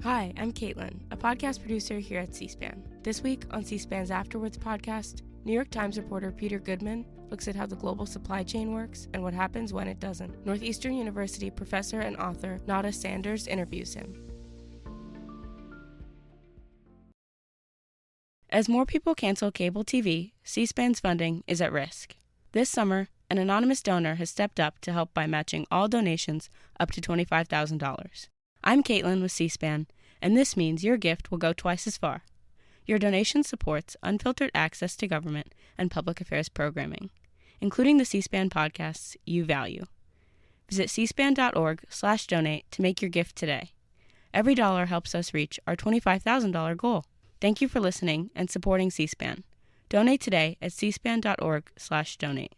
Hi, I'm Caitlin, a podcast producer here at C-SPAN. This week on C-SPAN's Afterwards podcast, New York Times reporter Peter Goodman looks at how the global supply chain works and what happens when it doesn't. Northeastern University professor and author Nada Sanders interviews him. As more people cancel cable TV, C-SPAN's funding is at risk. This summer, an anonymous donor has stepped up to help by matching all donations up to $25,000. I'm Caitlin with C-SPAN, and this means your gift will go twice as far. Your donation supports unfiltered access to government and public affairs programming, including the C-SPAN podcasts you value. Visit cspan.org/donate to make your gift today. Every dollar helps us reach our $25,000 goal. Thank you for listening and supporting C-SPAN. Donate today at cspan.org/donate.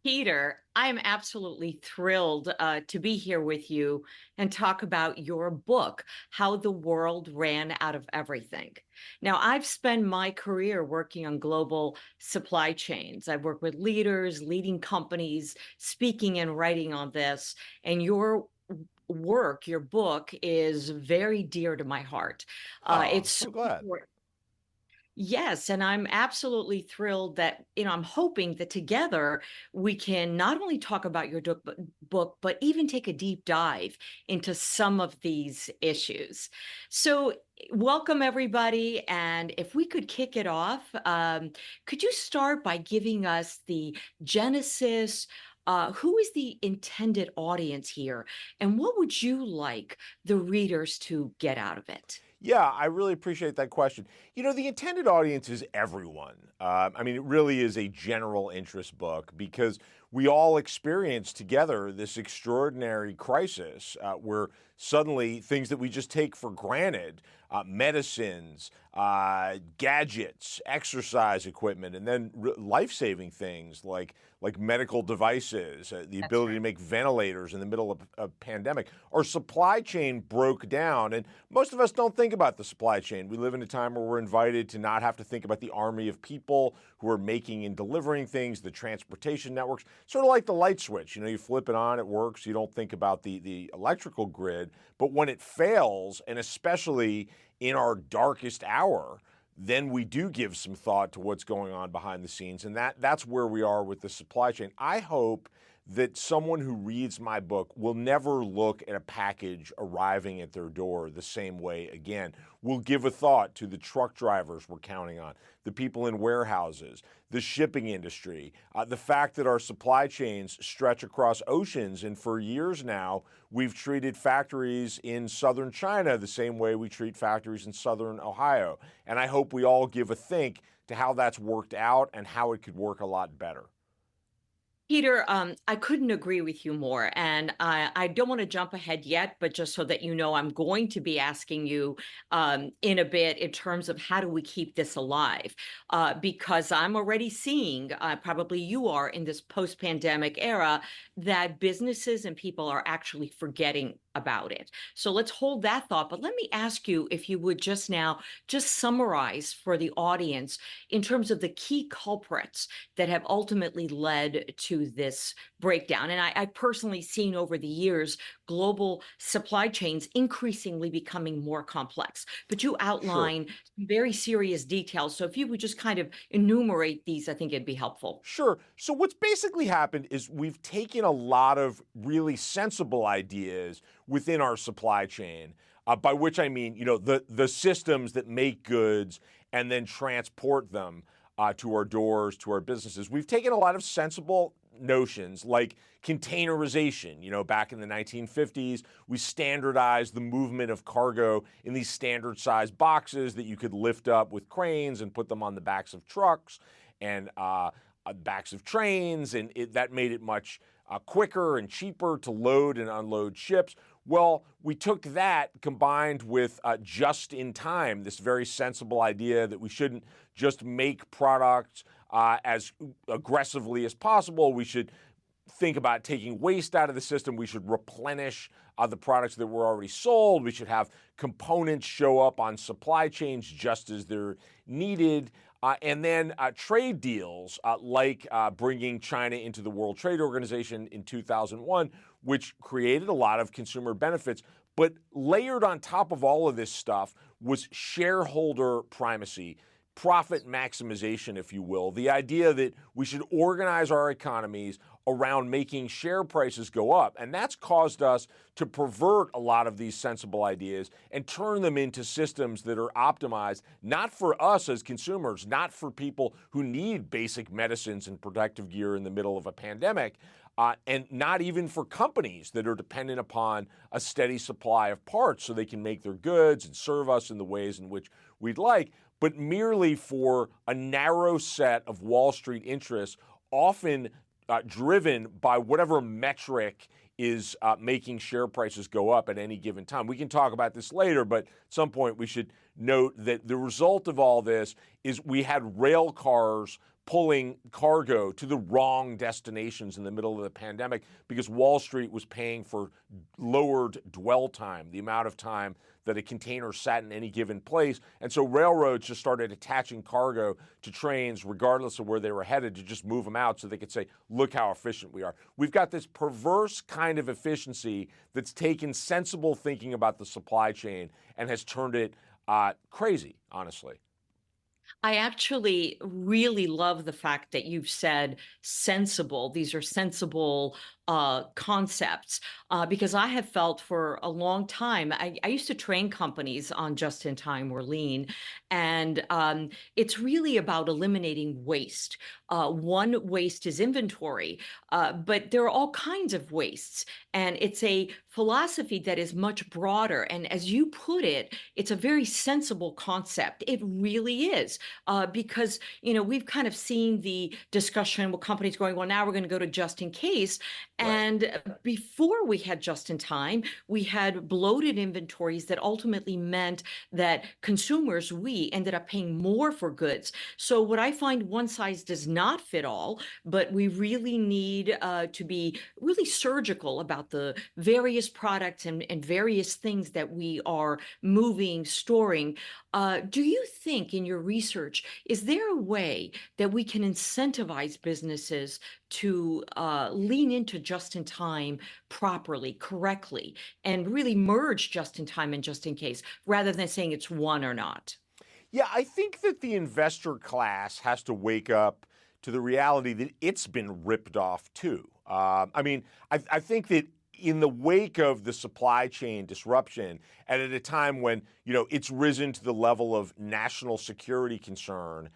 Peter, I'm absolutely thrilled to be here with you and talk about your book, How the World Ran Out of Everything. Now, I've spent my career working on global supply chains. I've worked with leaders, leading companies, speaking and writing on this, and your work, your book, is very dear to my heart. It's so glad. Yes, and I'm absolutely thrilled that, I'm hoping that together we can not only talk about your book, but even take a deep dive into some of these issues. So welcome, everybody. And if we could kick it off, could you start by giving us the genesis? Who is the intended audience here? And what would you like the readers to get out of it? Yeah, I really appreciate that question. The intended audience is everyone. It really is a general interest book because we all experience together this extraordinary crisis where suddenly things that we just take for granted, medicines, gadgets, exercise equipment, and then life-saving things like medical devices, the ability to make ventilators in the middle of a pandemic. Our supply chain broke down, and most of us don't think about the supply chain. We live in a time where we're invited to not have to think about the army of people who are making and delivering things, the transportation networks, sort of like the light switch. You flip it on, it works. You don't think about the electrical grid. But when it fails, and especially in our darkest hour, then we do give some thought to what's going on behind the scenes. And that's where we are with the supply chain. I hope that someone who reads my book will never look at a package arriving at their door the same way again. We'll give a thought to the truck drivers we're counting on, the people in warehouses, the shipping industry, the fact that our supply chains stretch across oceans. And for years now, we've treated factories in southern China the same way we treat factories in southern Ohio. And I hope we all give a think to how that's worked out and how it could work a lot better. Peter, I couldn't agree with you more. And I don't want to jump ahead yet, but just so that you know, I'm going to be asking you in a bit in terms of how do we keep this alive? Because I'm already seeing, probably you are in this post-pandemic era, that businesses and people are actually forgetting about it. So let's hold that thought. But let me ask you if you would just summarize for the audience in terms of the key culprits that have ultimately led to this breakdown. And I've personally seen over the years global supply chains increasingly becoming more complex. But you outline very serious details. So if you would just kind of enumerate these, I think it'd be helpful. Sure. So what's basically happened is we've taken a lot of really sensible ideas within our supply chain, by which I mean, the systems that make goods and then transport them to our doors, to our businesses. We've taken a lot of sensible notions like containerization. Back in the 1950s, we standardized the movement of cargo in these standard sized boxes that you could lift up with cranes and put them on the backs of trucks and backs of trains, and that made it much quicker and cheaper to load and unload ships. Well, we took that combined with just in time, this very sensible idea that we shouldn't just make products as aggressively as possible. We should think about taking waste out of the system. We should replenish the products that were already sold. We should have components show up on supply chains just as they're needed. And then trade deals like bringing China into the World Trade Organization in 2001, which created a lot of consumer benefits. But layered on top of all of this stuff was shareholder primacy, profit maximization, if you will, the idea that we should organize our economies around making share prices go up. And that's caused us to pervert a lot of these sensible ideas and turn them into systems that are optimized, not for us as consumers, not for people who need basic medicines and protective gear in the middle of a pandemic, and not even for companies that are dependent upon a steady supply of parts so they can make their goods and serve us in the ways in which we'd like, but merely for a narrow set of Wall Street interests, often driven by whatever metric is making share prices go up at any given time. We can talk about this later, but at some point we should note that the result of all this is we had rail cars pulling cargo to the wrong destinations in the middle of the pandemic because Wall Street was paying for lowered dwell time, the amount of time that a container sat in any given place. And so railroads just started attaching cargo to trains regardless of where they were headed to just move them out so they could say, look how efficient we are. We've got this perverse kind of efficiency that's taken sensible thinking about the supply chain and has turned it crazy, honestly. I actually really love the fact that you've said sensible. These are sensible concepts because I have felt for a long time, I used to train companies on just-in-time or lean, and it's really about eliminating waste. One waste is inventory, but there are all kinds of wastes, and it's a philosophy that is much broader. And as you put it, it's a very sensible concept. It really is. Because, we've kind of seen the discussion with companies going, well, now we're going to go to just in case. And before we had just in time, we had bloated inventories that ultimately meant that consumers, we ended up paying more for goods. So what I find, one size does not fit all, but we really need to be really surgical about the various products and various things that we are moving, storing. Do you think in your research, is there a way that we can incentivize businesses to lean into just-in-time properly, correctly, and really merge just-in-time and just-in-case, rather than saying it's one or not? Yeah, I think that the investor class has to wake up to the reality that it's been ripped off too. I think that in the wake of the supply chain disruption, and at a time when it's risen to the level of national security concern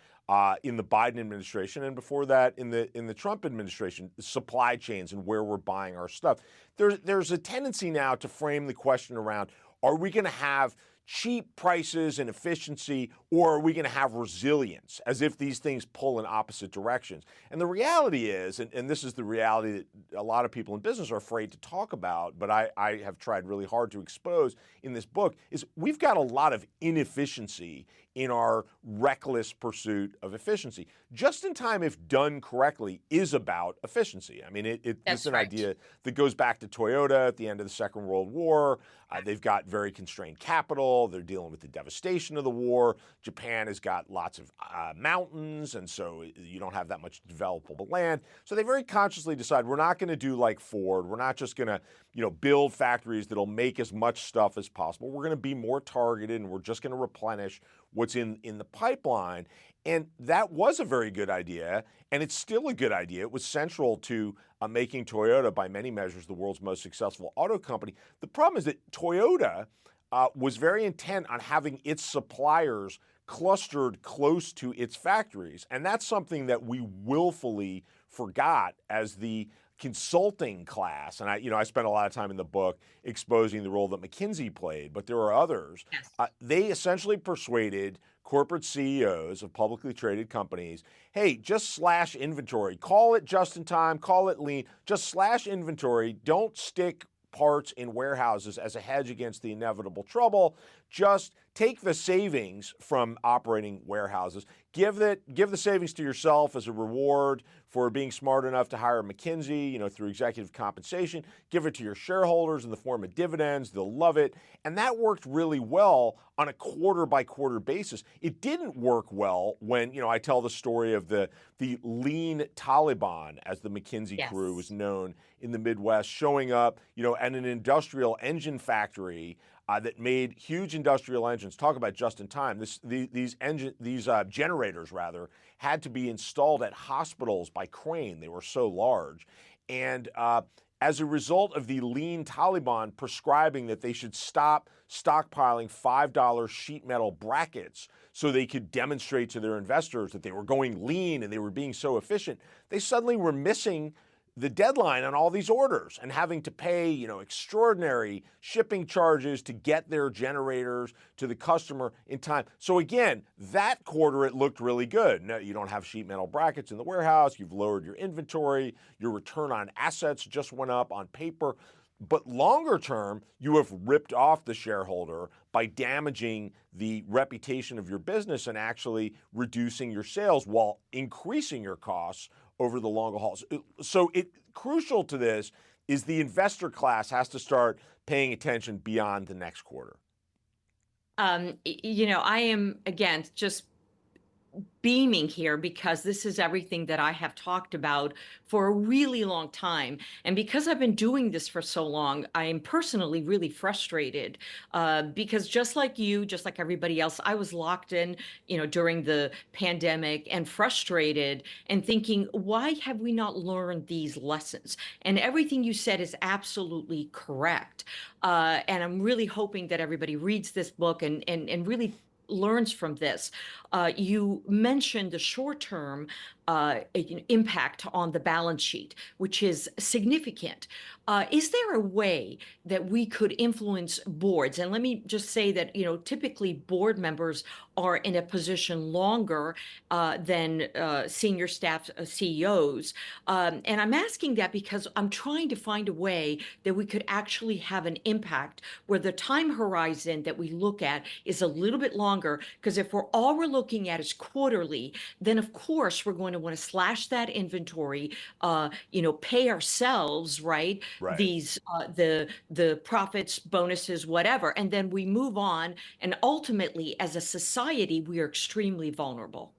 in the Biden administration, and before that in the Trump administration, the supply chains and where we're buying our stuff, there's a tendency now to frame the question around: are we going to have cheap prices and efficiency, or are we going to have resilience, as if these things pull in opposite directions? And the reality is, and this is the reality that a lot of people in business are afraid to talk about, but I have tried really hard to expose in this book, is we've got a lot of inefficiency in our reckless pursuit of efficiency. Just in time, if done correctly, is about efficiency. I mean, it's an idea that goes back to Toyota at the end of the Second World War. They've got very constrained capital. They're dealing with the devastation of the war. Japan has got lots of mountains, and so you don't have that much developable land. So they very consciously decide, we're not going to do like Ford. We're not just going to build factories that'll make as much stuff as possible. We're going to be more targeted, and we're just going to replenish what's in the pipeline. And that was a very good idea, and it's still a good idea. It was central to making Toyota, by many measures, the world's most successful auto company. The problem is that Toyota was very intent on having its suppliers clustered close to its factories. And that's something that we willfully forgot as the consulting class. And I spent a lot of time in the book exposing the role that McKinsey played, but there are others. Yes. They essentially persuaded corporate CEOs of publicly traded companies, hey, just slash inventory. Call it just in time, call it lean, just slash inventory. Don't stick parts in warehouses as a hedge against the inevitable trouble. Just take the savings from operating warehouses, give the savings to yourself as a reward for being smart enough to hire McKinsey, through executive compensation, give it to your shareholders in the form of dividends, they'll love it. And that worked really well on a quarter by quarter basis. It didn't work well when, I tell the story of the lean Taliban, as the McKinsey crew was known in the Midwest, showing up, at an industrial engine factory that made huge industrial engines. Talk about just in time. These generators had to be installed at hospitals by crane. They were so large, and as a result of the lean Taliban prescribing that they should stop stockpiling $5 sheet metal brackets so they could demonstrate to their investors that they were going lean and they were being so efficient, they suddenly were missing the deadline on all these orders and having to pay, extraordinary shipping charges to get their generators to the customer in time. So again, that quarter, it looked really good. No, you don't have sheet metal brackets in the warehouse. You've lowered your inventory. Your return on assets just went up on paper. But longer term, you have ripped off the shareholder by damaging the reputation of your business and actually reducing your sales while increasing your costs over the longer haul. So crucial to this is the investor class has to start paying attention beyond the next quarter. I am, again, just beaming here because this is everything that I have talked about for a really long time. And because I've been doing this for so long, I am personally really frustrated because just like you, just like everybody else, I was locked in, during the pandemic and frustrated and thinking, why have we not learned these lessons? And everything you said is absolutely correct. And I'm really hoping that everybody reads this book and really learns from this. You mentioned the short-term impact on the balance sheet, which is significant. Is there a way that we could influence boards? And let me just say that, typically board members are in a position longer than senior staff CEOs. And I'm asking that because I'm trying to find a way that we could actually have an impact where the time horizon that we look at is a little bit longer. Because if all we're looking at is quarterly, then of course we're going to want to slash that inventory, pay ourselves, right? These the profits, bonuses, whatever, and then we move on. And ultimately, as a society, we are extremely vulnerable.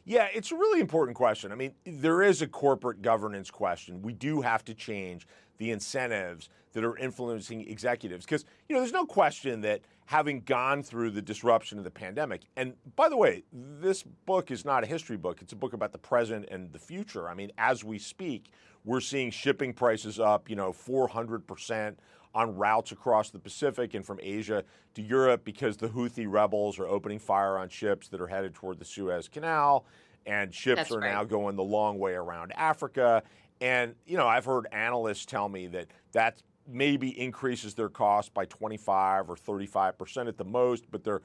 Yeah, it's a really important question. I mean, there is a corporate governance question. We do have to change the incentives that are influencing executives because, there's no question that having gone through the disruption of the pandemic, and by the way, this book is not a history book. It's a book about the present and the future. I mean, as we speak, we're seeing shipping prices up, 400% on routes across the Pacific and from Asia to Europe because the Houthi rebels are opening fire on ships that are headed toward the Suez Canal, and ships are now going the long way around Africa. And, I've heard analysts tell me that maybe increases their cost by 25 or 35% at the most, but they're,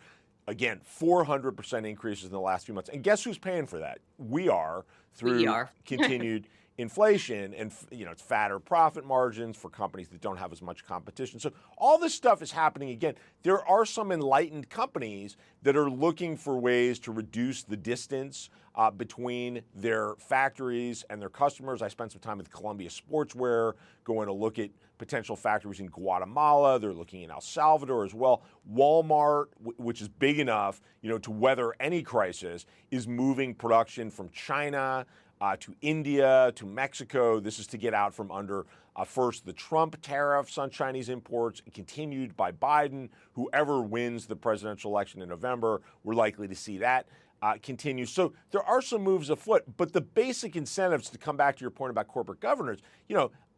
again, 400% increases in the last few months. And guess who's paying for that? We are through continued inflation and, it's fatter profit margins for companies that don't have as much competition. So all this stuff is happening again. There are some enlightened companies that are looking for ways to reduce the distance between their factories and their customers. I spent some time with Columbia Sportswear, going to look at potential factories in Guatemala. They're looking in El Salvador as well. Walmart, which is big enough, to weather any crisis, is moving production from China to India, to Mexico. This is to get out from under first the Trump tariffs on Chinese imports, continued by Biden. Whoever wins the presidential election in November, we're likely to see that continue. So there are some moves afoot, but the basic incentives, to come back to your point about corporate governance,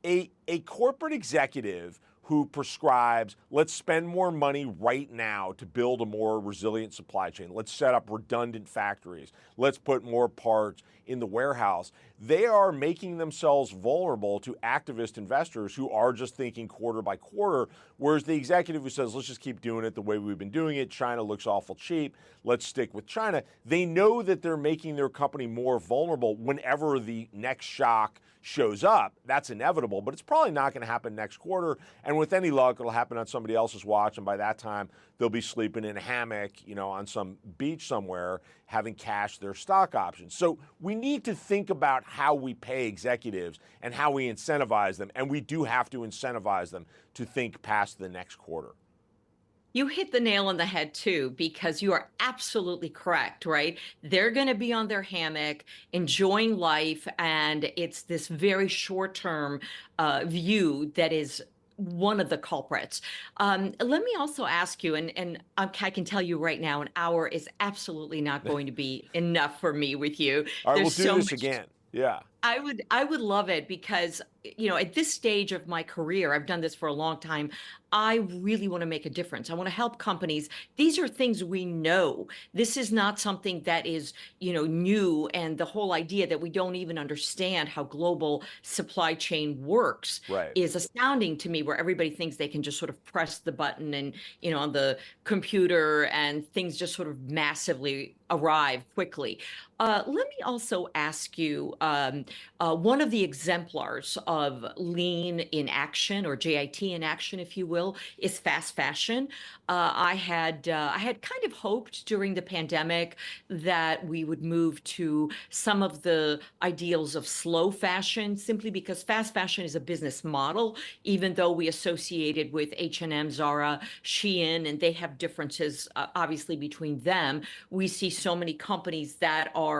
a corporate executive who prescribes, let's spend more money right now to build a more resilient supply chain. Let's set up redundant factories. Let's put more parts in the warehouse. they are making themselves vulnerable to activist investors who are just thinking quarter by quarter, whereas the executive who says, let's just keep doing it the way we've been doing it, China looks awful cheap, let's stick with China, they know that they're making their company more vulnerable whenever the next shock shows up. That's inevitable, but it's probably not going to happen next quarter. And with any luck, it'll happen on somebody else's watch. And by that time, they'll be sleeping in a hammock, on some beach somewhere, having cashed their stock options. So we need to think about how we pay executives and how we incentivize them. And we do have to incentivize them to think past the next quarter. You hit the nail on the head too, because you are absolutely correct, right? They're going to be on their hammock, enjoying life, and it's this very short-term view that is one of the culprits. Let me also ask you, and I can tell you right now, an hour is absolutely not going to be enough for me with you. All right, There's we'll do so this much again. Yeah. I would love it because, at this stage of my career, I've done this for a long time. I really want to make a difference. I want to help companies. These are things we know. This is not something that is, new. And the whole idea that we don't even understand how global supply chain works is astounding to me, where everybody thinks they can just sort of press the button and, on the computer and things just sort of massively arrive quickly. Let me also ask you, one of the exemplars of lean in action, or JIT in action, if you will, is fast fashion. I had kind of hoped during the pandemic that we would move to some of the ideals of slow fashion, simply because fast fashion is a business model, even though we associate it with H&M, Zara, Shein, and they have differences, obviously, between them. We see so many companies that are,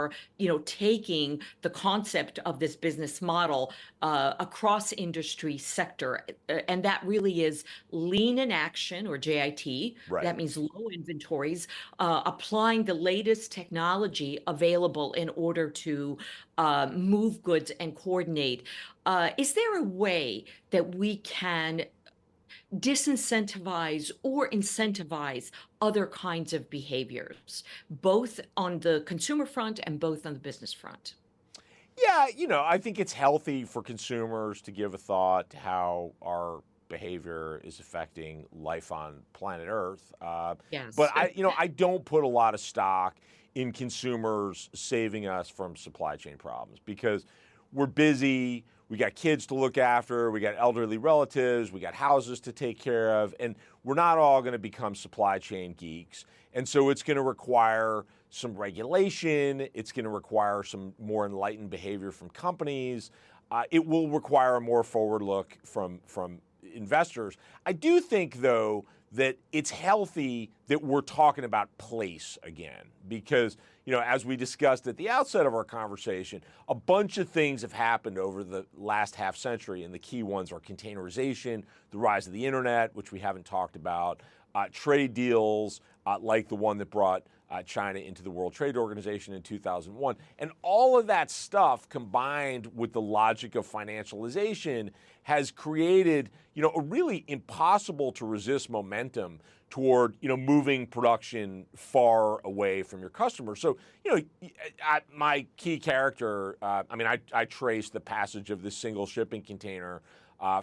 taking the concept of this business model across industry sector. And that really is lean in action, or JIT. That means low inventories, applying the latest technology available in order to move goods and coordinate. Is there a way that we can disincentivize or incentivize other kinds of behaviors, both on the consumer front and both on the business front? Yeah, I think it's healthy for consumers to give a thought to how our behavior is affecting life on planet Earth. Yes. But I don't put a lot of stock in consumers saving us from supply chain problems, because we're busy. We got kids to look after, we got elderly relatives, we got houses to take care of, and we're not all going to become supply chain geeks. And so it's going to require some regulation. It's going to require some more enlightened behavior from companies. It will require a more forward look from investors. I do think, though, that it's healthy that we're talking about place again, because, as we discussed at the outset of our conversation, a bunch of things have happened over the last half century, and the key ones are containerization, the rise of the internet, which we haven't talked about, trade deals like the one that brought China into the World Trade Organization in 2001. And all of that stuff, combined with the logic of financialization, has created, a really impossible to resist momentum toward, moving production far away from your customers. So, my key character, I traced the passage of this single shipping container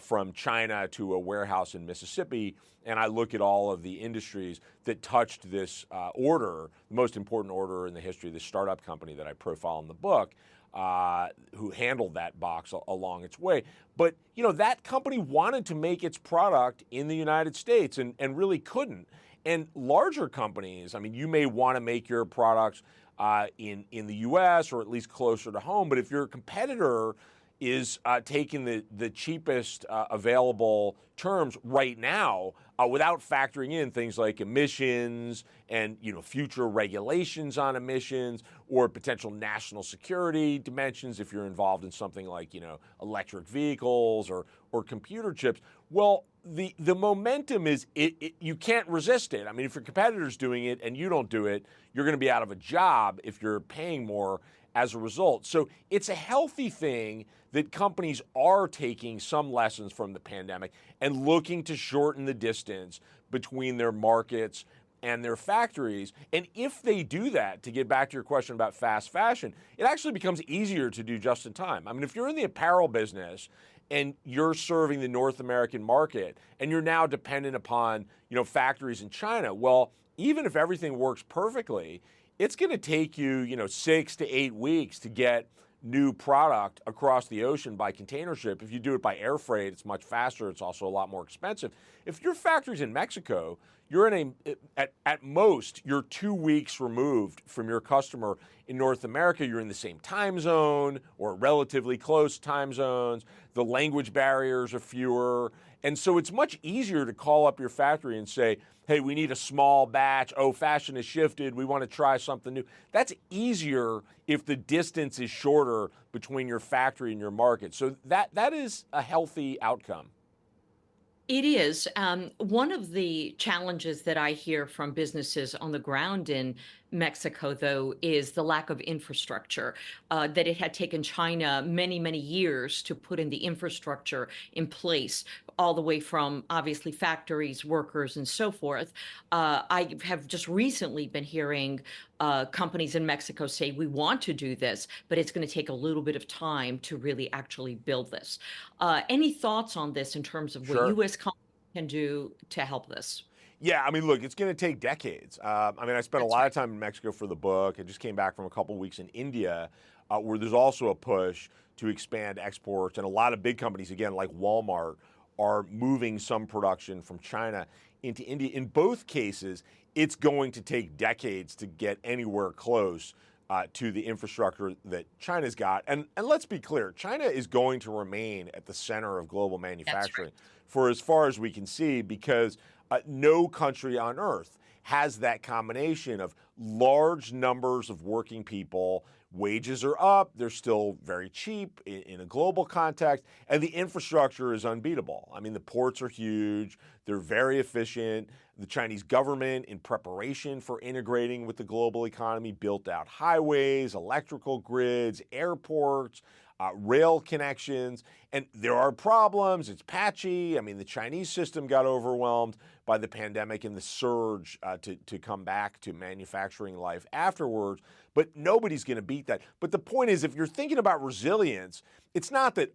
from China to a warehouse in Mississippi, and I look at all of the industries that touched this order, the most important order in the history of the startup company that I profile in the book, who handled that box along its way. But, that company wanted to make its product in the United States and really couldn't. And larger companies, you may want to make your products in the U.S. or at least closer to home, but if your competitor is taking the cheapest available terms right now without factoring in things like emissions and future regulations on emissions or potential national security dimensions if you're involved in something like electric vehicles or computer chips. Well, the momentum is you can't resist it. If your competitor's doing it and you don't do it, you're going to be out of a job if you're paying more as a result. So it's a healthy thing that companies are taking some lessons from the pandemic and looking to shorten the distance between their markets and their factories. And if they do that, to get back to your question about fast fashion, it actually becomes easier to do just in time. I mean, if you're in the apparel business and you're serving the North American market and you're now dependent upon, factories in China, well, even if everything works perfectly, it's going to take you, 6 to 8 weeks to get new product across the ocean by container ship. If you do it by air freight, it's much faster. It's also a lot more expensive. If your factory's in Mexico, you're at most, you're 2 weeks removed from your customer in North America. You're in the same time zone or relatively close time zones. The language barriers are fewer. And so it's much easier to call up your factory and say, hey, we need a small batch. Oh, fashion has shifted. We want to try something new. That's easier if the distance is shorter between your factory and your market. So that is a healthy outcome. It is. One of the challenges that I hear from businesses on the ground in Mexico, though, is the lack of infrastructure, that it had taken China many, many years to put in the infrastructure in place, all the way from obviously factories, workers, and so forth. I have just recently been hearing companies in Mexico say, we want to do this, but it's going to take a little bit of time to really actually build this. Any thoughts on this in terms of what Sure. U.S. companies can do to help this? Yeah, I mean, look, it's going to take decades. I spent a That's lot right. of time in Mexico for the book. I just came back from a couple of weeks in India, where there's also a push to expand exports. And a lot of big companies, again, like Walmart, are moving some production from China into India. In both cases, it's going to take decades to get anywhere close to the infrastructure that China's got. And let's be clear, China is going to remain at the center of global manufacturing for as far as we can see, because no country on earth has that combination of large numbers of working people. Wages are up, they're still very cheap in a global context, and the infrastructure is unbeatable. I mean, the ports are huge, they're very efficient. The Chinese government, in preparation for integrating with the global economy, built out highways, electrical grids, airports, rail connections, and there are problems. It's patchy. I mean, the Chinese system got overwhelmed by the pandemic and the surge to come back to manufacturing life afterwards, but nobody's going to beat that. But the point is, if you're thinking about resilience, it's not that,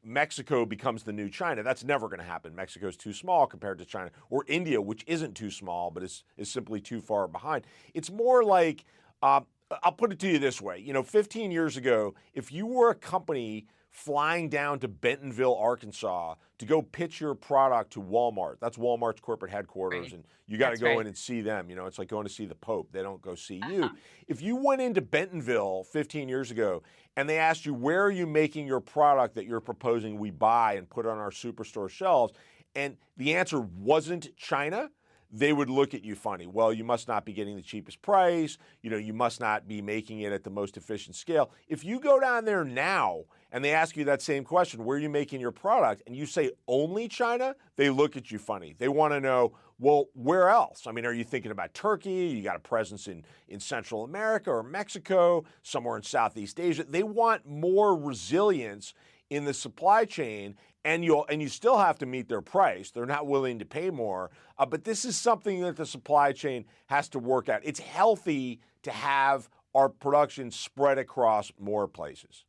Mexico becomes the new China. That's never going to happen. Mexico's too small compared to China, or India, which isn't too small, but is simply too far behind. It's more like, I'll put it to you this way. 15 years ago, if you were a company flying down to Bentonville, Arkansas to go pitch your product to Walmart, that's Walmart's corporate headquarters, Right. and you got to That's go right. in and see them. It's like going to see the Pope. They don't go see you. If you went into Bentonville 15 years ago and they asked you, where are you making your product that you're proposing we buy and put on our superstore shelves, and the answer wasn't China, they would look at you funny. Well, you must not be getting the cheapest price. You must not be making it at the most efficient scale. If you go down there now and they ask you that same question, where are you making your product? And you say only China, they look at you funny. They want to know, well, where else? I mean, are you thinking about Turkey? You got a presence in Central America or Mexico, somewhere in Southeast Asia. They want more resilience in the supply chain, and you still have to meet their price. They're not willing to pay more, but this is something that the supply chain has to work out. It's healthy to have our production spread across more places.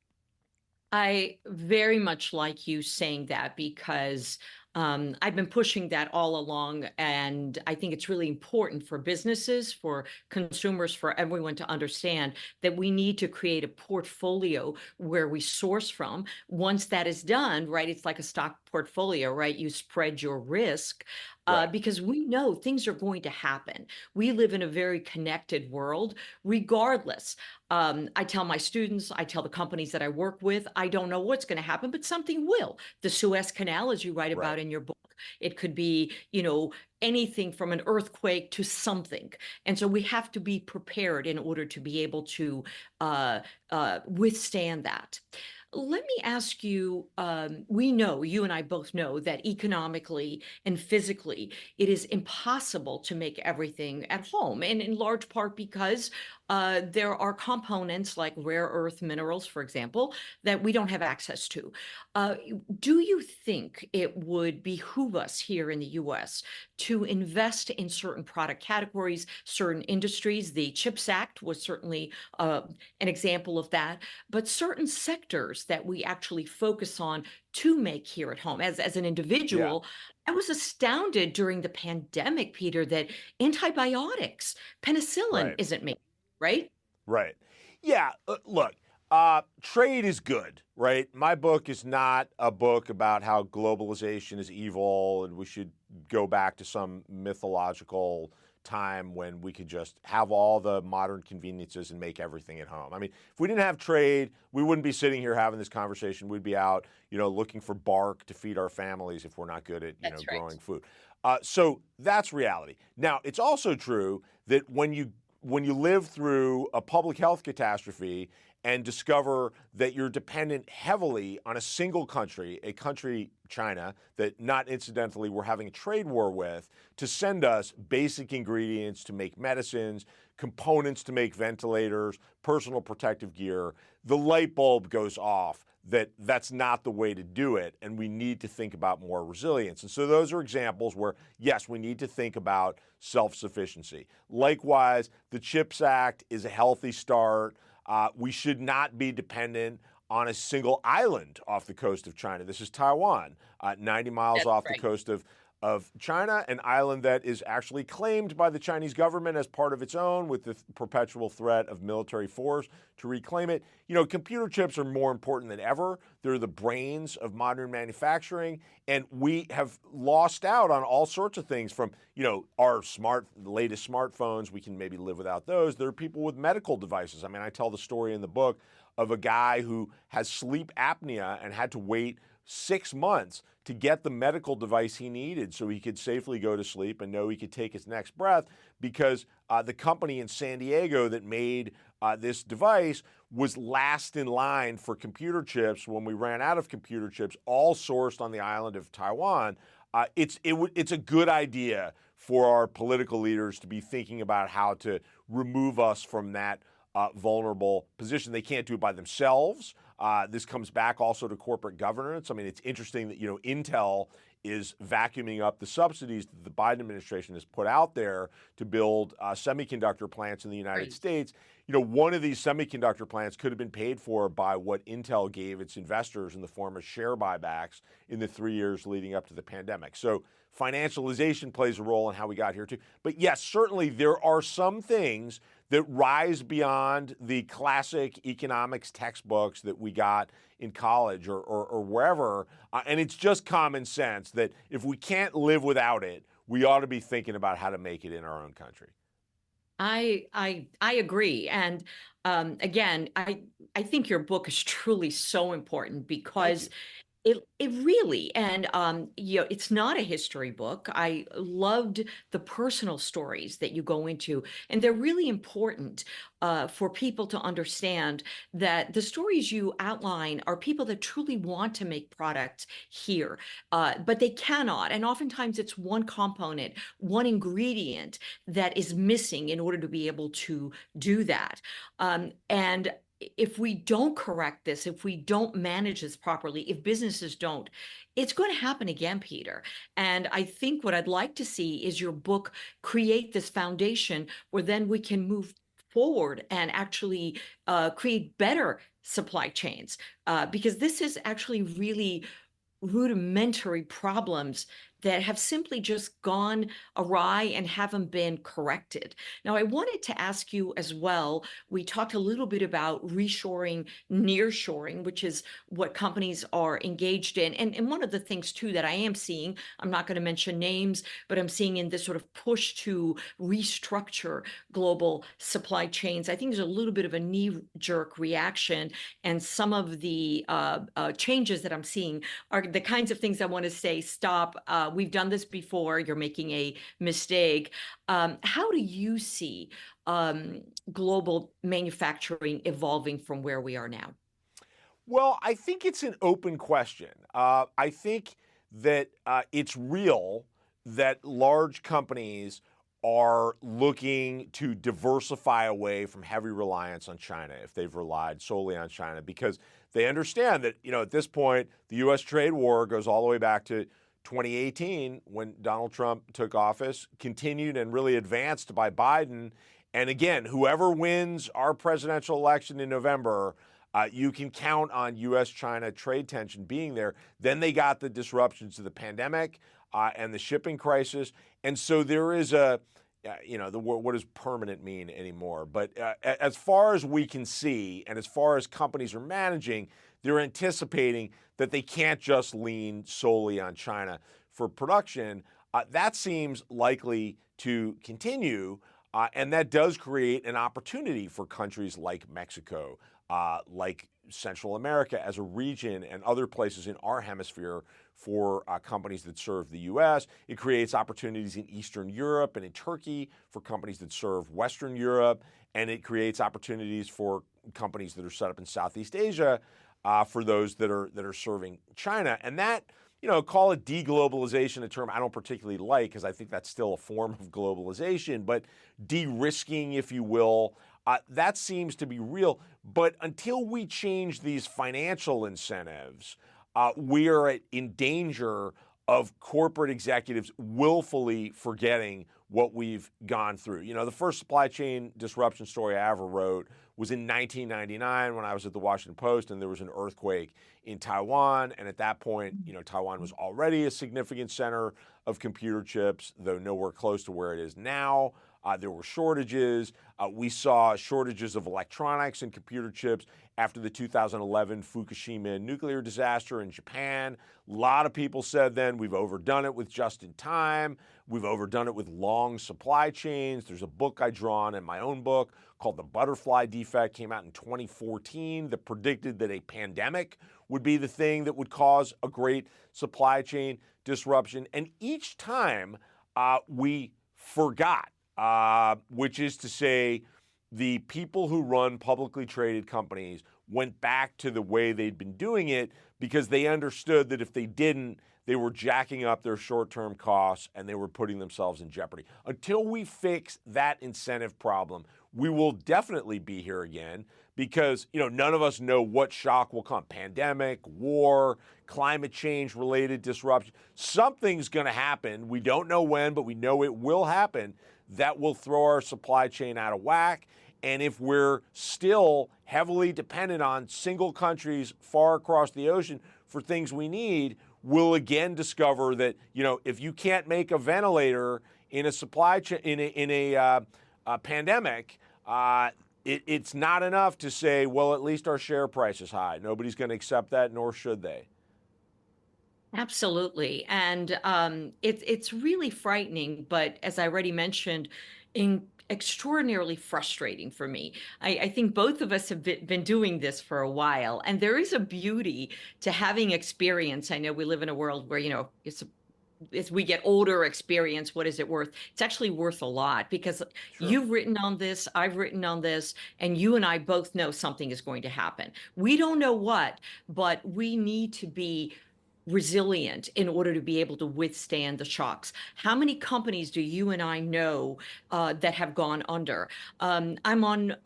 I very much like you saying that, because I've been pushing that all along. And I think it's really important for businesses, for consumers, for everyone to understand that we need to create a portfolio where we source from. Once that is done, right, it's like a stock portfolio, right? You spread your risk. Right. Because we know things are going to happen. We live in a very connected world, regardless. I tell my students, I tell the companies that I work with, I don't know what's going to happen, but something will. The Suez Canal, as you write about Right. in your book, it could be, anything from an earthquake to something. And so we have to be prepared in order to be able to withstand that. Let me ask you, we know, you and I both know, that economically and physically, it is impossible to make everything at home. And in large part because there are components like rare earth minerals, for example, that we don't have access to. Do you think it would behoove us here in the US to invest in certain product categories, certain industries? The CHIPS Act was certainly an example of that, but certain sectors that we actually focus on to make here at home. As an Yeah, individual, I was astounded during the pandemic, Peter, that antibiotics, penicillin right. isn't made, right? Right. Yeah. Look, trade is good, right? My book is not a book about how globalization is evil and we should go back to some mythological time when we could just have all the modern conveniences and make everything at home. I mean, if we didn't have trade, we wouldn't be sitting here having this conversation. We'd be out, looking for bark to feed our families if we're not good at, That's right. growing food. So that's reality. Now, it's also true that when you live through a public health catastrophe and discover that you're dependent heavily on a single country, a country, China, that not incidentally we're having a trade war with, to send us basic ingredients to make medicines, components to make ventilators, personal protective gear, the light bulb goes off that that's not the way to do it, and we need to think about more resilience. And so those are examples where, yes, we need to think about self-sufficiency. Likewise, the CHIPS Act is a healthy start. We should not be dependent on a single island off the coast of China. This is Taiwan, 90 miles That's off the right. coast of China, an island that is actually claimed by the Chinese government as part of its own with the perpetual threat of military force to reclaim it. Computer chips are more important than ever. They're the brains of modern manufacturing, and we have lost out on all sorts of things from, our latest smartphones. We can maybe live without those. There are people with medical devices. I mean, I tell the story in the book of a guy who has sleep apnea and had to wait 6 months to get the medical device he needed so he could safely go to sleep and know he could take his next breath because the company in San Diego that made this device was last in line for computer chips when we ran out of computer chips, all sourced on the island of Taiwan. It's a good idea for our political leaders to be thinking about how to remove us from that vulnerable position. They can't do it by themselves. This comes back also to corporate governance. I mean, it's interesting that, Intel is vacuuming up the subsidies that the Biden administration has put out there to build semiconductor plants in the United Right. States. One of these semiconductor plants could have been paid for by what Intel gave its investors in the form of share buybacks in the 3 years leading up to the pandemic. So financialization plays a role in how we got here too. But yes, certainly there are some things that rise beyond the classic economics textbooks that we got in college or wherever. And it's just common sense that if we can't live without it, we ought to be thinking about how to make it in our own country. I agree. And again, I think your book is truly so important Thank because you. it really, and it's not a history book. I loved the personal stories that you go into, and they're really important for people to understand that the stories you outline are people that truly want to make products here, but they cannot. And oftentimes it's one component, one ingredient that is missing in order to be able to do that. And if we don't correct this, if we don't manage this properly, if businesses don't, it's going to happen again, Peter. And I think what I'd like to see is your book create this foundation where then we can move forward and actually create better supply chains, because this is actually really rudimentary problems that have simply just gone awry and haven't been corrected. Now, I wanted to ask you as well, we talked a little bit about reshoring, nearshoring, which is what companies are engaged in. And one of the things too that I am seeing, I'm not going to mention names, but I'm seeing in this sort of push to restructure global supply chains, I think there's a little bit of a knee-jerk reaction, and some of the changes that I'm seeing are the kinds of things I want to say, stop. We've done this before. You're making a mistake. How do you see global manufacturing evolving from where we are now? Well, I think it's an open question. I think that it's real that large companies are looking to diversify away from heavy reliance on China if they've relied solely on China, because they understand that, at this point, the U.S. trade war goes all the way back to 2018 when Donald Trump took office, continued and really advanced by Biden. And again, whoever wins our presidential election in November, you can count on U.S.-China trade tension being there. Then they got the disruptions to the pandemic and the shipping crisis. And so there is what does permanent mean anymore? But as far as we can see, and as far as companies are managing, they're anticipating that they can't just lean solely on China for production. That seems likely to continue, and that does create an opportunity for countries like Mexico, like Central America as a region, and other places in our hemisphere for companies that serve the U.S. It creates opportunities in Eastern Europe and in Turkey for companies that serve Western Europe, and it creates opportunities for companies that are set up in Southeast Asia for those that are serving China. And that, call it deglobalization, a term I don't particularly like because I think that's still a form of globalization, but de-risking, if you will, that seems to be real. But until we change these financial incentives, we are in danger of corporate executives willfully forgetting what we've gone through. The first supply chain disruption story I ever wrote was in 1999 when I was at the Washington Post, and there was an earthquake in Taiwan. And at that point, Taiwan was already a significant center of computer chips, though nowhere close to where it is now. There were shortages. We saw shortages of electronics and computer chips after the 2011 Fukushima nuclear disaster in Japan. A lot of people said then we've overdone it with just-in-time. We've overdone it with long supply chains. There's a book I draw on in my own book called The Butterfly Defect, came out in 2014, that predicted that a pandemic would be the thing that would cause a great supply chain disruption. And each time we forgot, which is to say the people who run publicly traded companies went back to the way they'd been doing it because they understood that if they didn't, they were jacking up their short-term costs and they were putting themselves in jeopardy. Until we fix that incentive problem, we will definitely be here again because, none of us know what shock will come. Pandemic, war, climate change related disruption. Something's going to happen. We don't know when, but we know it will happen. That will throw our supply chain out of whack. And if we're still heavily dependent on single countries far across the ocean for things we need, we'll again discover that, if you can't make a ventilator in a supply chain, in a pandemic, it's not enough to say, well, at least our share price is high. Nobody's going to accept that, nor should they. Absolutely. And it's really frightening, but as I already mentioned, extraordinarily frustrating for me. I think both of us have been doing this for a while, and there is a beauty to having experience. I know we live in a world where, as we get older, experience, what is it worth? It's actually worth a lot because Sure. You've written on this, I've written on this, and you and I both know something is going to happen. We don't know what, but we need to be resilient in order to be able to withstand the shocks. How many companies do you and I know that have gone under? I'm on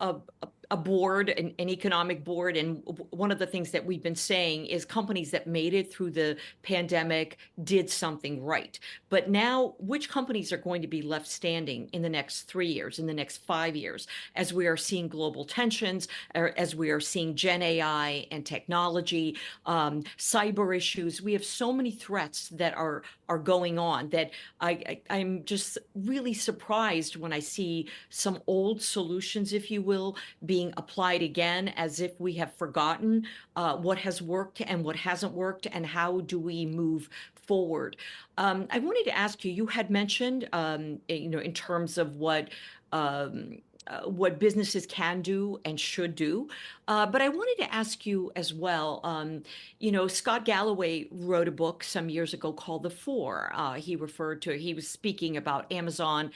a board, an economic board, and one of the things that we've been saying is companies that made it through the pandemic did something right. But now, which companies are going to be left standing in the next 3 years, in the next 5 years, as we are seeing global tensions, or as we are seeing Gen AI and technology, cyber issues? We have so many threats that are going on that I'm just really surprised when I see some old solutions, if you will, being applied again, as if we have forgotten what has worked and what hasn't worked, and how do we move forward. I wanted to ask you, you had mentioned, in terms of what businesses can do and should do. But I wanted to ask you as well, Scott Galloway wrote a book some years ago called The Four. He was speaking about Amazon,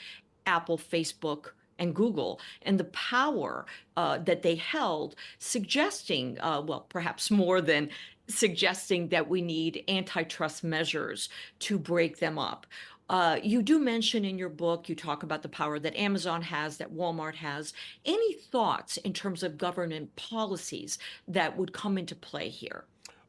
Apple, Facebook, and Google, and the power that they held, suggesting, perhaps more than suggesting that we need antitrust measures to break them up. You do mention in your book, you talk about the power that Amazon has, that Walmart has. Any thoughts in terms of government policies that would come into play here?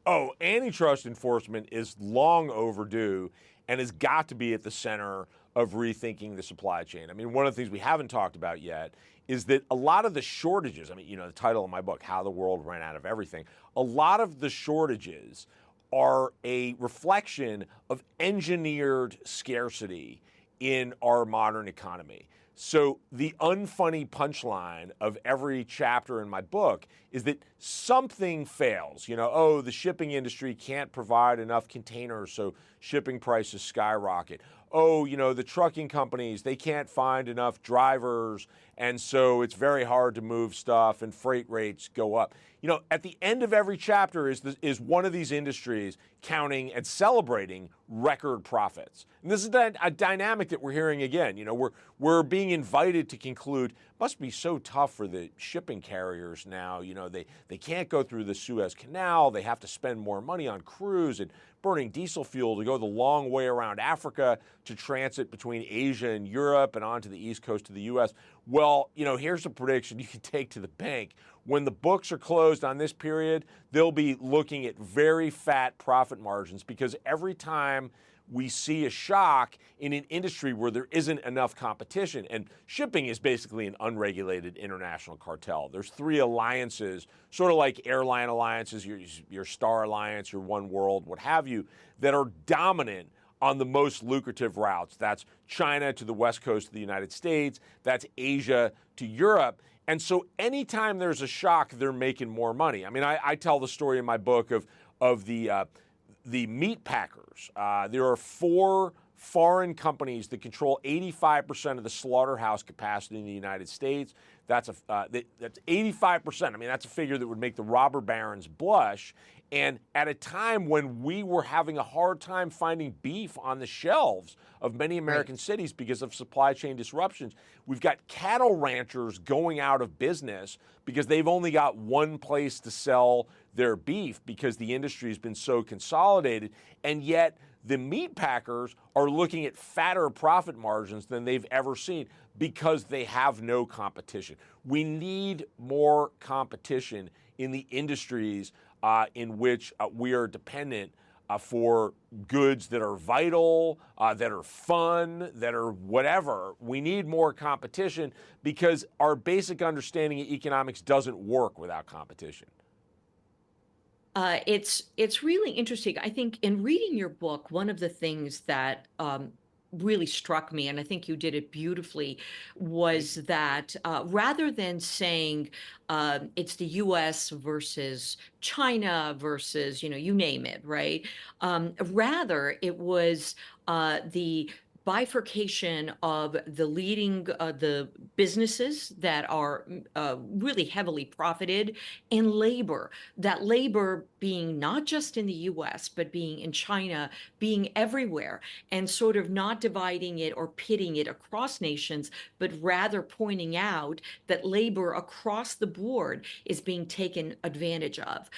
Oh, antitrust enforcement is long overdue and has got to be at the center of rethinking the supply chain. I mean, one of the things we haven't talked about yet is that a lot of the shortages, I mean, the title of my book, How the World Ran Out of Everything, a lot of the shortages are a reflection of engineered scarcity in our modern economy. So the unfunny punchline of every chapter in my book is that something fails. The shipping industry can't provide enough containers, so shipping prices skyrocket. The trucking companies, they can't find enough drivers, and so it's very hard to move stuff and freight rates go up. At the end of every chapter is one of these industries counting and celebrating record profits. And this is a dynamic that we're hearing again. We're being invited to conclude, must be so tough for the shipping carriers now. They can't go through the Suez Canal. They have to spend more money on crews and burning diesel fuel to go the long way around Africa to transit between Asia and Europe and onto the east coast of the U.S. Well, here's a prediction you can take to the bank. When the books are closed on this period, they'll be looking at very fat profit margins, because every time we see a shock in an industry where there isn't enough competition, and shipping is basically an unregulated international cartel. There's three alliances, sort of like airline alliances, your Star Alliance, your One World, what have you, that are dominant on the most lucrative routes. That's China to the west coast of the United States. That's Asia to Europe. And so anytime there's a shock, they're making more money. I mean, I tell the story in my book of the meat packers. There are 4 foreign companies that control 85% of the slaughterhouse capacity in the United States. That's 85%. I mean, that's a figure that would make the robber barons blush. And at a time when we were having a hard time finding beef on the shelves of many American cities because of supply chain disruptions, we've got cattle ranchers going out of business because they've only got one place to sell their beef because the industry has been so consolidated. And yet the meat packers are looking at fatter profit margins than they've ever seen because they have no competition. We need more competition in the industries in which we are dependent for goods that are vital, that are fun, that are whatever. We need more competition because our basic understanding of economics doesn't work without competition. It's really interesting. I think in reading your book, one of the things that really struck me, and I think you did it beautifully, was that rather than saying it's the U.S. versus China versus, you name it, right? Rather, it was the bifurcation of the leading the businesses that are really heavily profited, and labor, that labor being not just in the US, but being in China, being everywhere, and sort of not dividing it or pitting it across nations, but rather pointing out that labor across the board is being taken advantage of.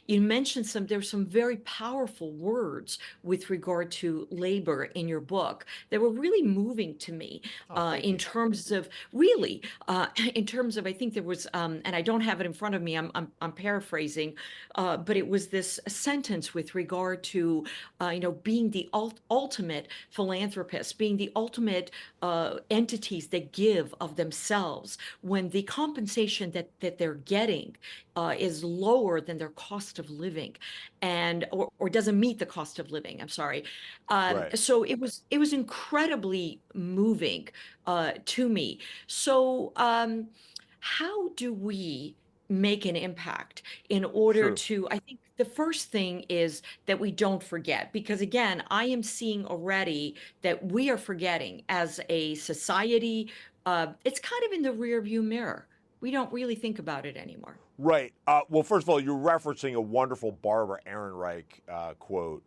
You mentioned there's some very powerful words with regard to labor in your book that were really moving to me in terms of I think there was, and I don't have it in front of me, I'm paraphrasing, but it was this sentence with regard to, being the ultimate philanthropist, being the ultimate entities that give of themselves when the compensation that they're getting is lower than their cost of living, and or doesn't meet the cost of living. I'm sorry. Right. So it was incredibly moving to me. So how do we make an impact in order Sure. to, I think the first thing is that we don't forget, because again, I am seeing already that we are forgetting as a society. It's kind of in the rear view mirror. We don't really think about it anymore. Right. Well, first of all, you're referencing a wonderful Barbara Ehrenreich quote,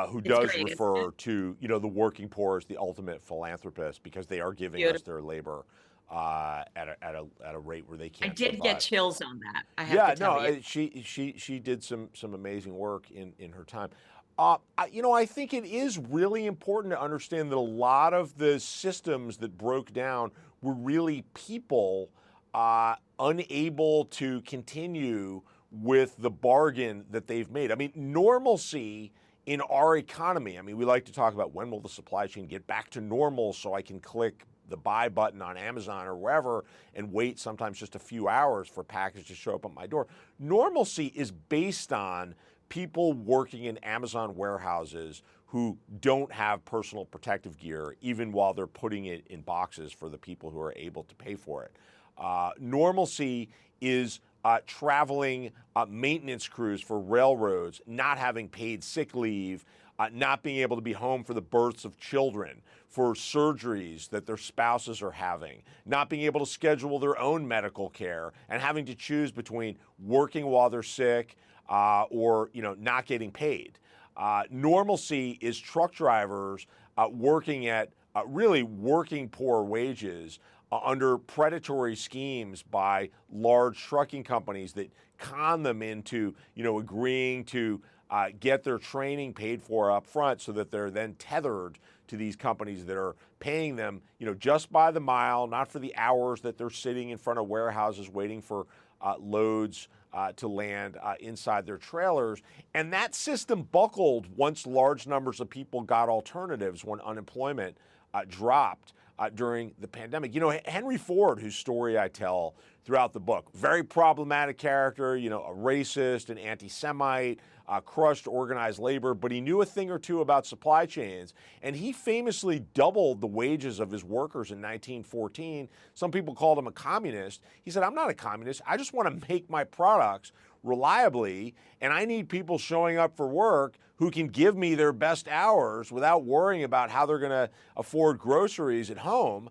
who It's does great, isn't refer it? to, the working poor as the ultimate philanthropist because they are giving us Beautiful. their labor. at a rate where they I can't did get survive. chills on that, I have Yeah, to no, tell you. she did some amazing work in her time. I think it is really important to understand that a lot of the systems that broke down were really people unable to continue with the bargain that they've made. I mean, normalcy in our economy, I mean, we like to talk about when will the supply chain get back to normal so I can click the buy button on Amazon or wherever and wait sometimes just a few hours for a package to show up at my door. Normalcy is based on people working in Amazon warehouses who don't have personal protective gear, even while they're putting it in boxes for the people who are able to pay for it. Normalcy is traveling maintenance crews for railroads, not having paid sick leave, not being able to be home for the births of children, for surgeries that their spouses are having, not being able to schedule their own medical care, and having to choose between working while they're sick or not getting paid. Normalcy is truck drivers working at really working poor wages under predatory schemes by large trucking companies that con them into agreeing to get their training paid for up front so that they're then tethered to these companies that are paying them just by the mile, not for the hours that they're sitting in front of warehouses waiting for loads to land inside their trailers. And that system buckled once large numbers of people got alternatives when unemployment dropped during the pandemic. Henry Ford, whose story I tell throughout the book, very problematic character, a racist, an anti-Semite, crushed organized labor, but he knew a thing or two about supply chains, and he famously doubled the wages of his workers in 1914. Some people called him a communist. He said, I'm not a communist. I just want to make my products reliably, and I need people showing up for work who can give me their best hours without worrying about how they're going to afford groceries at home.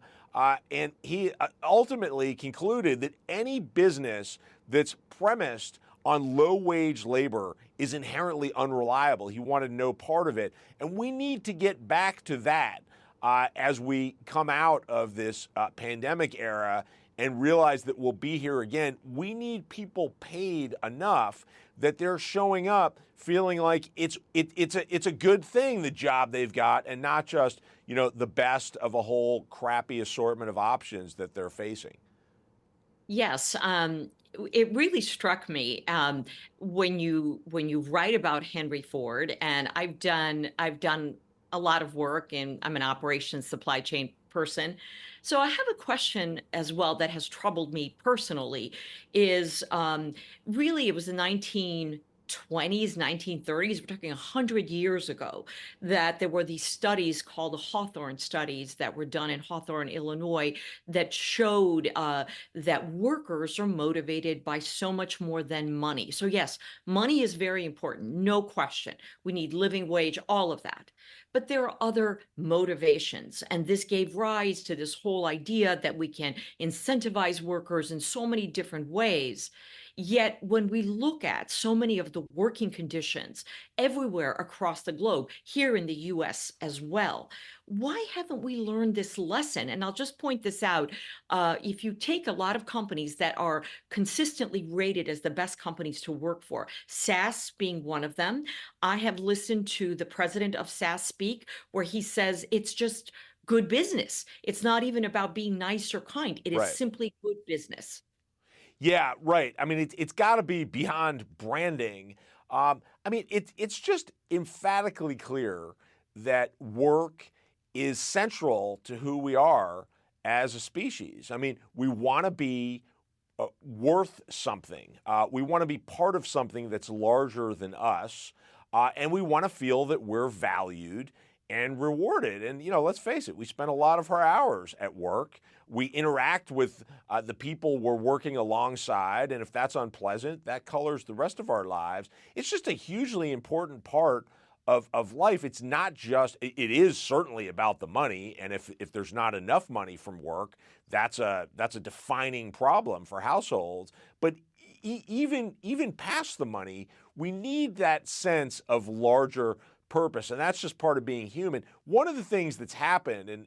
And he ultimately concluded that any business that's premised on low-wage labor is inherently unreliable. He wanted no part of it. And we need to get back to that as we come out of this pandemic era and realize that we'll be here again. We need people paid enough that they're showing up feeling like it's a good thing, the job they've got, and not just the best of a whole crappy assortment of options that they're facing. Yes, it really struck me when you write about Henry Ford, and I've done a lot of work, and I'm an operations supply chain person. So I have a question as well that has troubled me personally. Is really it was the 1920s, 1930s. We're talking 100 years ago that there were these studies called the Hawthorne studies that were done in Hawthorne, Illinois, that showed that workers are motivated by so much more than money. So yes, money is very important, no question. We need living wage, all of that. But there are other motivations. And this gave rise to this whole idea that we can incentivize workers in so many different ways. Yet, when we look at so many of the working conditions everywhere across the globe, here in the US as well, why haven't we learned this lesson? And I'll just point this out. If you take a lot of companies that are consistently rated as the best companies to work for, SAS being one of them, I have listened to the president of SAS speak, where he says it's just good business. It's not even about being nice or kind. It is Right. simply good business. Yeah, right. I mean, it's got to be beyond branding. I mean, it's just emphatically clear that work is central to who we are as a species. I mean, we want to be worth something. We want to be part of something that's larger than us, and we want to feel that we're valued and rewarded. And let's face it, we spend a lot of our hours at work. We interact with the people we're working alongside, and if that's unpleasant, that colors the rest of our lives. It's just a hugely important part of life. It's not just, it is certainly about the money, and if there's not enough money from work, that's a defining problem for households. But even past the money, we need that sense of larger purpose, and that's just part of being human. One of the things that's happened, and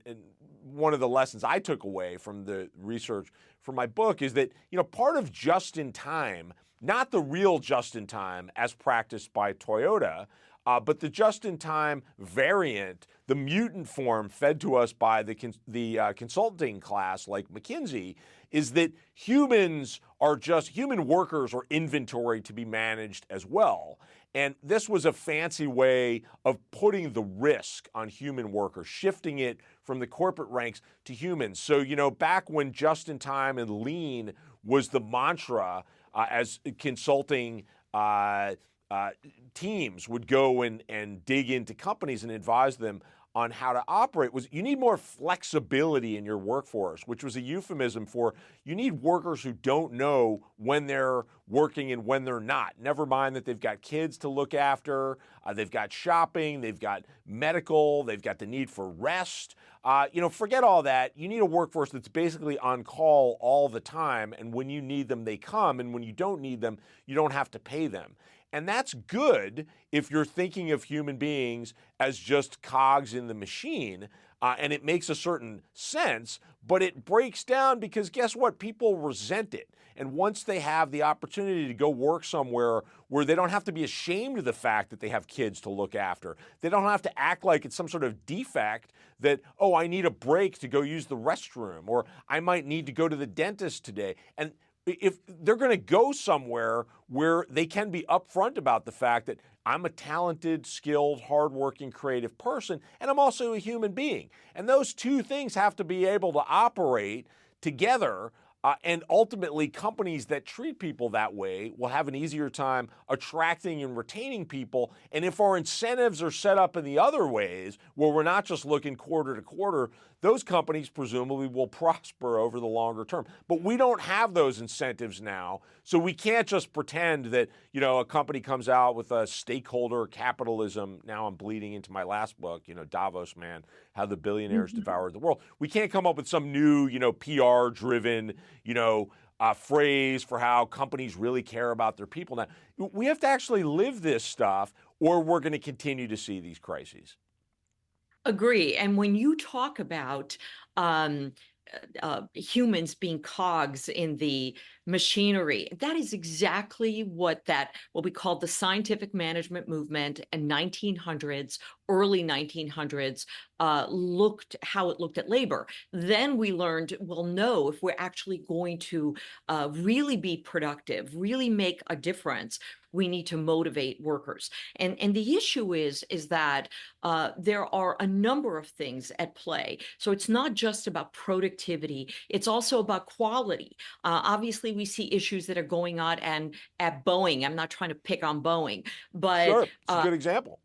one of the lessons I took away from the research for my book is that, part of just in time, not the real just in time as practiced by Toyota, but the just in time variant, the mutant form fed to us by the consulting class like McKinsey, is that human workers are inventory to be managed as well. And this was a fancy way of putting the risk on human workers, shifting it from the corporate ranks to humans. So, back when just in time and lean was the mantra, as consulting teams would go and dig into companies and advise them on how to operate, was you need more flexibility in your workforce, which was a euphemism for you need workers who don't know when they're working and when they're not. Never mind that they've got kids to look after, they've got shopping, they've got medical, they've got the need for rest. Forget all that. You need a workforce that's basically on call all the time, and when you need them, they come, and when you don't need them, you don't have to pay them. And that's good if you're thinking of human beings as just cogs in the machine, and it makes a certain sense, but it breaks down because guess what? People resent it. And once they have the opportunity to go work somewhere where they don't have to be ashamed of the fact that they have kids to look after, they don't have to act like it's some sort of defect that, oh, I need a break to go use the restroom, or I might need to go to the dentist today. And if they're going to go somewhere where they can be upfront about the fact that I'm a talented, skilled, hardworking, creative person, and I'm also a human being. And those two things have to be able to operate together. And ultimately, companies that treat people that way will have an easier time attracting and retaining people. And if our incentives are set up in the other ways, where we're not just looking quarter to quarter, those companies presumably will prosper over the longer term. But we don't have those incentives now, so we can't just pretend that, a company comes out with a stakeholder capitalism. Now I'm bleeding into my last book, Davos Man, How the Billionaires Devoured the World. We can't come up with some new, PR-driven, phrase for how companies really care about their people. Now, we have to actually live this stuff, or we're going to continue to see these crises. Agree. And when you talk about humans being cogs in the machinery, that is exactly what we call the scientific management movement in 1900s, early 1900s, how it looked at labor. Then we learned, well, no, if we're actually going to really be productive, really make a difference, we need to motivate workers. And the issue is that there are a number of things at play. So it's not just about productivity, it's also about quality. Obviously, we see issues that are going on at Boeing. I'm not trying to pick on Boeing, but sure, it's a good example.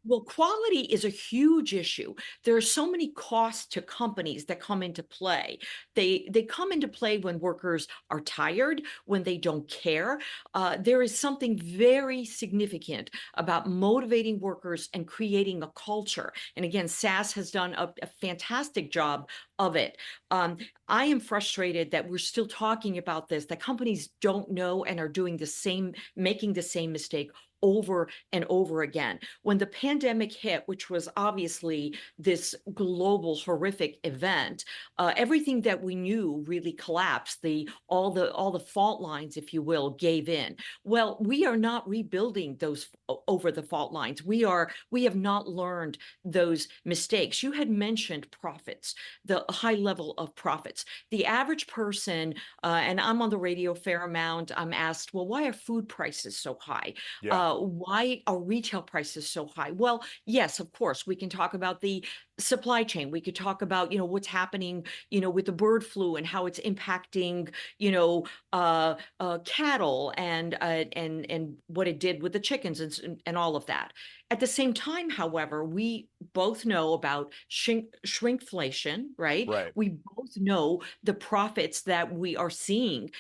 Well, quality is a huge issue. There are so many costs to companies that come into play. They come into play when workers are tired, when they don't care. There is something very significant about motivating workers and creating a culture. And again, SAS has done a fantastic job of it. I am frustrated that we're still talking about this, that companies don't know and are making the same mistake over and over again. When the pandemic hit, which was obviously this global horrific event, everything that we knew really collapsed. All the fault lines, if you will, gave in. Well, we are not rebuilding those over the fault lines. We have not learned those mistakes. You had mentioned profits, the high level of profits. The average person, and I'm on the radio a fair amount, I'm asked, well, why are food prices so high? Yeah. Why are retail prices so high? Well, yes, of course, we can talk about the supply chain. We could talk about, what's happening, with the bird flu and how it's impacting, cattle and what it did with the chickens and all of that. At the same time, however, we both know about shrinkflation, right? Right. We both know the profits that we are seeing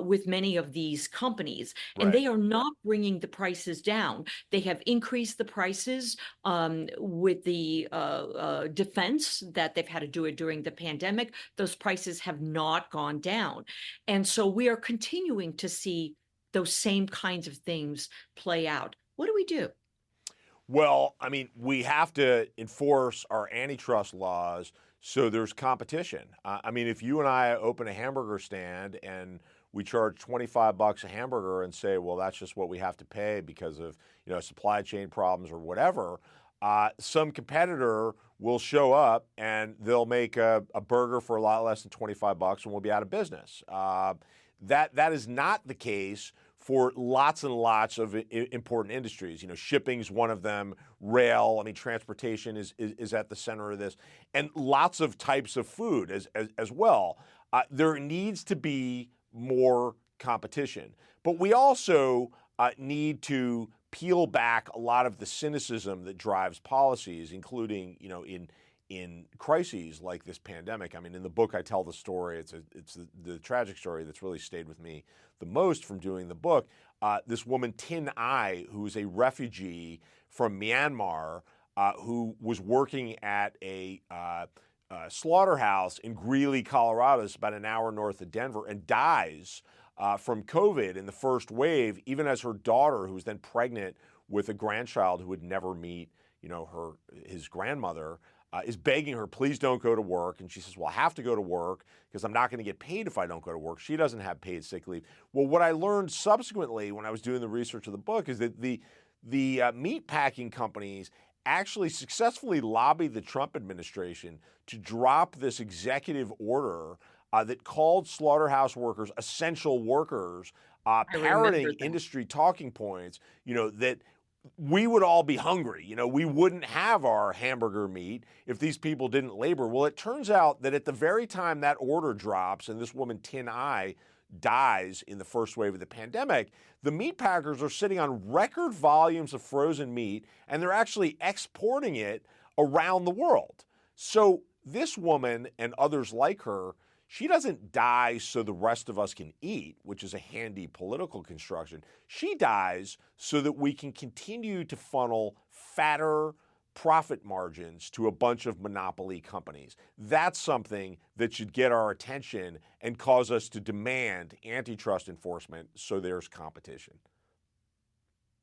with many of these companies, and they are not bringing the prices down. They have increased the prices with the defense that they've had to do it during the pandemic. Those prices have not gone down. And so we are continuing to see those same kinds of things play out. What do we do? Well, I mean, we have to enforce our antitrust laws so there's competition. I mean, if you and I open a hamburger stand and we charge $25 a hamburger and say, well, that's just what we have to pay because of, supply chain problems or whatever, some competitor will show up and they'll make a burger for a lot less than $25 and we'll be out of business. That is not the case for lots and lots of important industries. Shipping's one of them, rail, transportation is at the center of this, and lots of types of food as well. There needs to be more competition. But we also need to peel back a lot of the cynicism that drives policies, including, in crises like this pandemic. In the book I tell the story. It's the tragic story that's really stayed with me the most from doing the book. This woman, Tin Ai, who is a refugee from Myanmar, who was working at a slaughterhouse in Greeley, Colorado, it's about an hour north of Denver, and dies from COVID in the first wave, even as her daughter, who was then pregnant with a grandchild who would never meet, his grandmother, is begging her, please don't go to work. And she says, well, I have to go to work because I'm not going to get paid if I don't go to work. She doesn't have paid sick leave. Well, what I learned subsequently when I was doing the research of the book is that the meat packing companies actually successfully lobbied the Trump administration to drop this executive order that called slaughterhouse workers essential workers, parroting industry talking points, that we would all be hungry. We wouldn't have our hamburger meat if these people didn't labor. Well, it turns out that at the very time that order drops and this woman, Tin Ai, dies in the first wave of the pandemic, the meat packers are sitting on record volumes of frozen meat, and they're actually exporting it around the world. So this woman and others like her, she doesn't die so the rest of us can eat, which is a handy political construction. She dies so that we can continue to funnel fatter profit margins to a bunch of monopoly companies. That's something that should get our attention and cause us to demand antitrust enforcement so there's competition.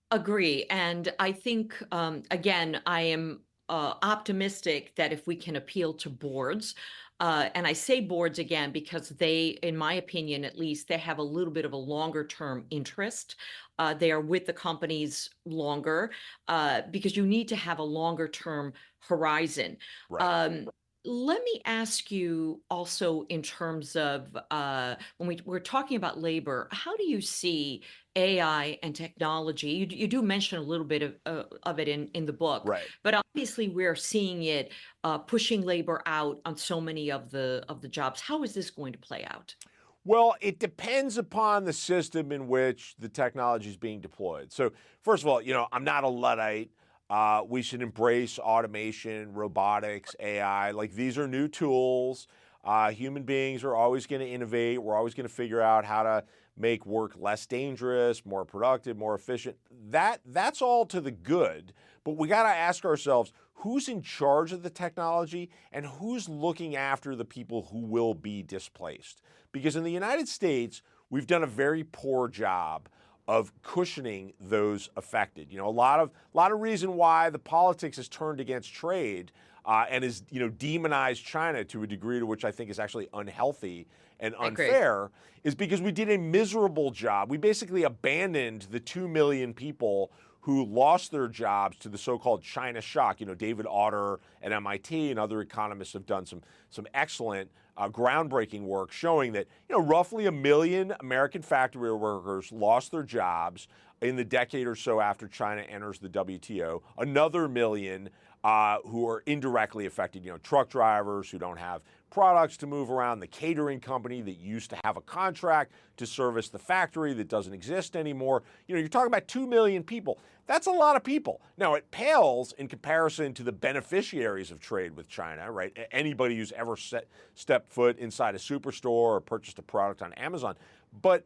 Agree. And I think, again, I am optimistic that if we can appeal to boards, and I say boards again because they, in my opinion at least, they have a little bit of a longer term interest. They are with the companies longer because you need to have a longer term horizon. Right. Let me ask you also in terms of when we're talking about labor, how do you see AI and technology? You do mention a little bit of it in the book, Right. but obviously we're seeing it pushing labor out on so many of the jobs. How is this going to play out? Well, it depends upon the system in which the technology is being deployed. So first of all, I'm not a Luddite. We should embrace automation, robotics, AI. Like, these are new tools. Human beings are always going to innovate. We're always going to figure out how to make work less dangerous, more productive, more efficient. That's all to the good. But we got to ask ourselves, who's in charge of the technology and who's looking after the people who will be displaced? Because in the United States, we've done a very poor job of cushioning those affected. A lot of reason why the politics has turned against trade and is demonized China to a degree to which I think is actually unhealthy and unfair is because we did a miserable job. We basically abandoned the 2 million people who lost their jobs to the so-called China shock. David Autor at MIT and other economists have done some excellent groundbreaking work showing that roughly 1 million American factory workers lost their jobs in the decade or so after China enters the WTO. Another 1 million who are indirectly affected, truck drivers who don't have products to move around, the catering company that used to have a contract to service the factory that doesn't exist anymore. You're talking about 2 million people. That's a lot of people. Now, it pales in comparison to the beneficiaries of trade with China, right? Anybody who's ever stepped foot inside a superstore or purchased a product on Amazon. But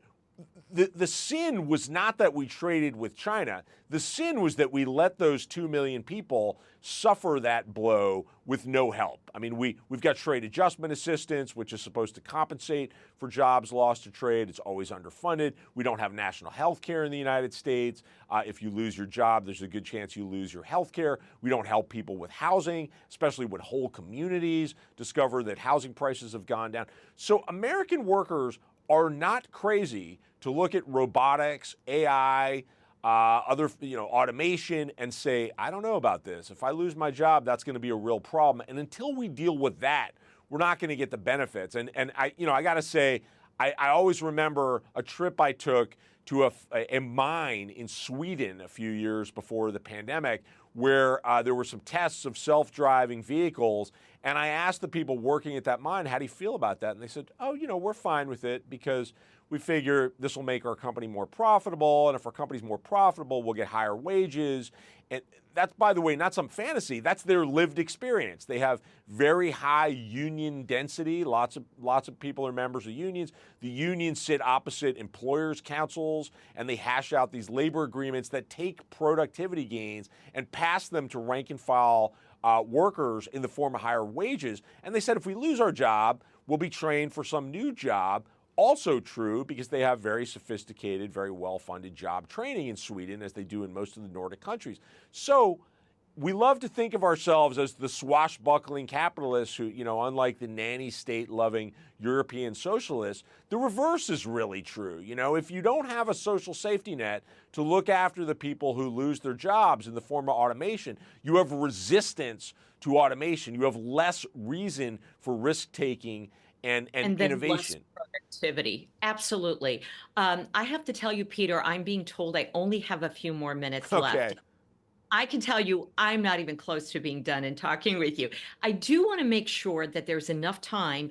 the sin was not that we traded with China. The sin was that we let those 2 million people suffer that blow with no help. I mean, we've got trade adjustment assistance, which is supposed to compensate for jobs lost to trade. It's always underfunded. We don't have national health care in the United States. If you lose your job, there's a good chance you lose your health care. We don't help people with housing, especially when whole communities discover that housing prices have gone down. So American workers are not crazy to look at robotics, AI, other automation, and say, I don't know about this. If I lose my job, that's going to be a real problem. And until we deal with that, we're not going to get the benefits. And I got to say, I always remember a trip I took to a mine in Sweden a few years before the pandemic, where there were some tests of self-driving vehicles. And I asked the people working at that mine, how do you feel about that? And they said, we're fine with it because we figure this will make our company more profitable. And if our company's more profitable, we'll get higher wages. And that's, by the way, not some fantasy. That's their lived experience. They have very high union density. Lots of people are members of unions. The unions sit opposite employers' councils, and they hash out these labor agreements that take productivity gains and pass them to rank and file workers in the form of higher wages. And they said if we lose our job, we'll be trained for some new job. Also true because they have very sophisticated, very well-funded job training in Sweden, as they do in most of the Nordic countries. So we love to think of ourselves as the swashbuckling capitalists who, unlike the nanny state-loving European socialists, the reverse is really true. If you don't have a social safety net to look after the people who lose their jobs in the form of automation, you have resistance to automation. You have less reason for risk-taking and innovation. Productivity. Absolutely. I have to tell you, Peter, I'm being told I only have a few more minutes left. I can tell you I'm not even close to being done and talking with you. I do want to make sure that there's enough time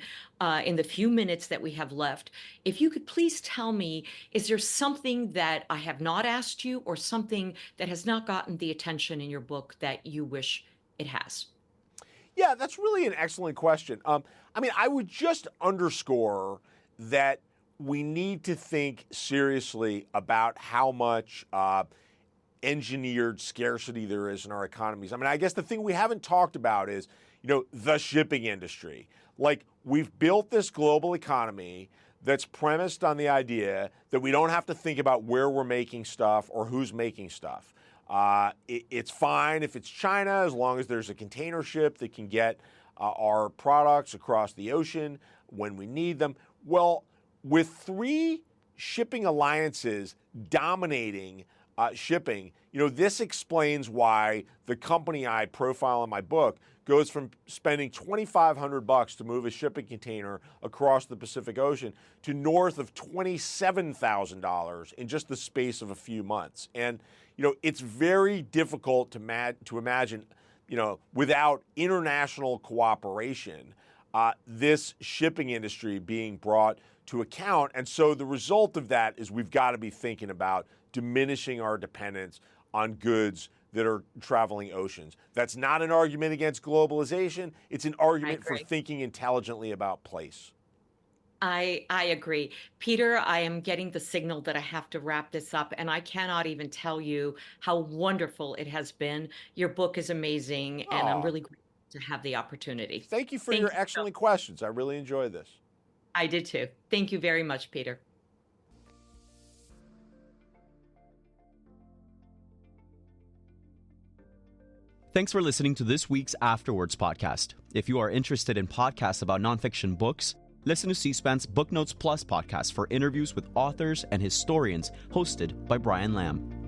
in the few minutes that we have left. If you could please tell me, is there something that I have not asked you or something that has not gotten the attention in your book that you wish it has? Yeah, that's really an excellent question. I would just underscore that we need to think seriously about how much engineered scarcity there is in our economies. I guess the thing we haven't talked about is, the shipping industry. Like, we've built this global economy that's premised on the idea that we don't have to think about where we're making stuff or who's making stuff. It's fine if it's China, as long as there's a container ship that can get our products across the ocean when we need them. Well, with 3 shipping alliances dominating shipping, this explains why the company I profile in my book goes from spending $2,500 to move a shipping container across the Pacific Ocean to north of $27,000 in just the space of a few months. And it's very difficult to imagine, without international cooperation, this shipping industry being brought to account. And so the result of that is we've got to be thinking about diminishing our dependence on goods that are traveling oceans. That's not an argument against globalization. It's an argument for thinking intelligently about place. I agree. Peter, I am getting the signal that I have to wrap this up, and I cannot even tell you how wonderful it has been. Your book is amazing, and I'm really grateful to have the opportunity. Thank you for your excellent questions. I really enjoyed this. I did too. Thank you very much, Peter. Thanks for listening to this week's Afterwards podcast. If you are interested in podcasts about nonfiction books, listen to C-SPAN's Book Notes Plus podcast for interviews with authors and historians hosted by Brian Lamb.